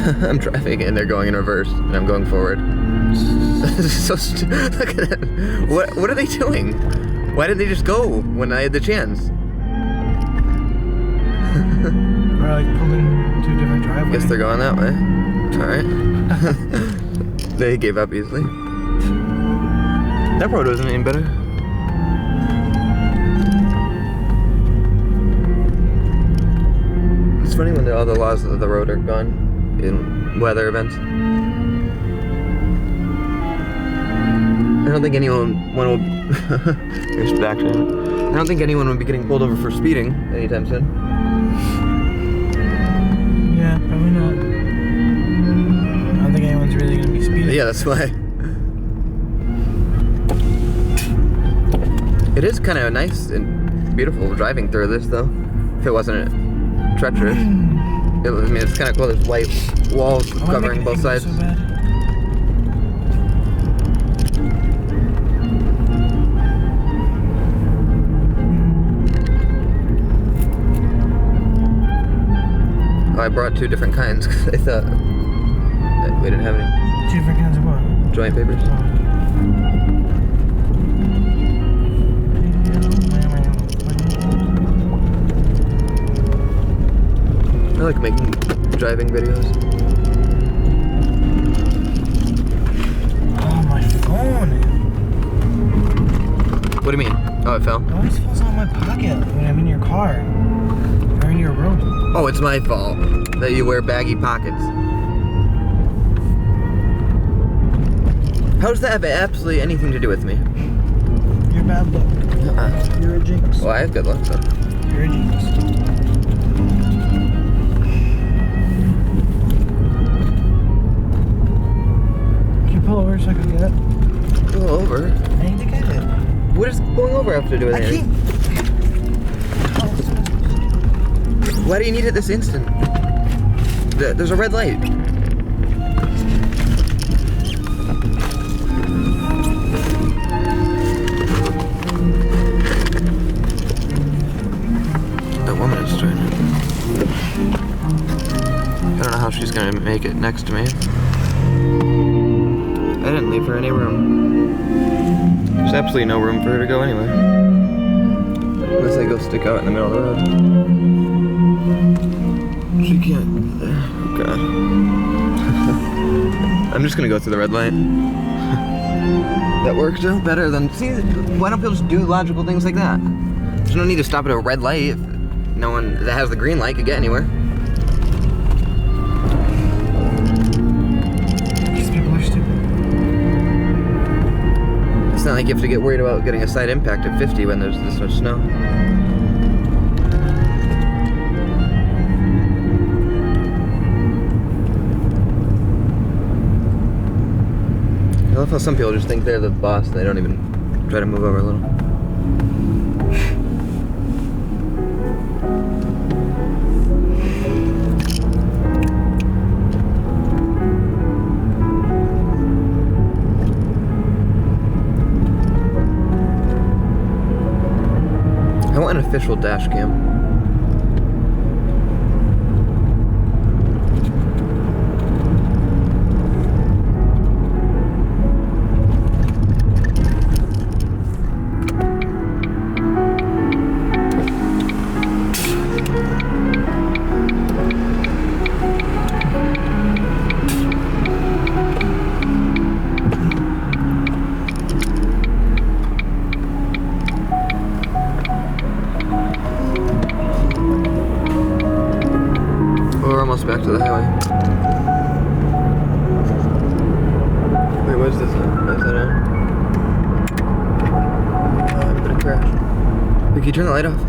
I'm driving and they're going in reverse, and I'm going forward. So look at that. What are they doing? Why didn't they just go when I had the chance? Or like pulling two different driveways. Guess they're going that way. Alright. They gave up easily. That road wasn't any better. It's funny when all the laws of the road are gone in weather events. I don't think anyone will. Here's backtrack. I don't think anyone would be getting pulled over for speeding anytime soon. Yeah, probably not. I don't think anyone's really gonna be speeding. Yeah, that's why. It is kind of nice and beautiful driving through this, though. If it wasn't treacherous. I mean, it's kind of cool. There's white walls covering both sides. So bad. Oh, I brought two different kinds because I thought that we didn't have any. Two different kinds of what? Joint papers. I like making driving videos. Oh, my phone. What do you mean? Oh, it fell? It always falls out of my pocket when I'm in your car. Or in your room. Oh, it's my fault that you wear baggy pockets. How does that have absolutely anything to do with me? You're bad luck. You're a jinx. Well, I have good luck, though. You're a jinx. Can you pull over so I can get it? Pull over? I need to get it. What does pulling over have to do with I anything? can't. Why do you need it this instant? There's a red light. That woman is trying to... I don't know how she's gonna make it next to me. I didn't leave her any room. There's absolutely no room for her to go anyway. Unless I go stick out in the middle of the road. She can't. Oh god. I'm just gonna go through the red light. That works out better than. See, why don't people just do logical things like that? There's no need to stop at a red light if no one that has the green light could get anywhere. These people are stupid. It's not like you have to get worried about getting a side impact at 50 when there's this much snow. I love how some people just think they're the boss and they don't even try to move over a little. I want an official dash cam. We're almost back to the highway. Wait, what is this? Is that on? I'm gonna crash. Wait, can you turn the light off?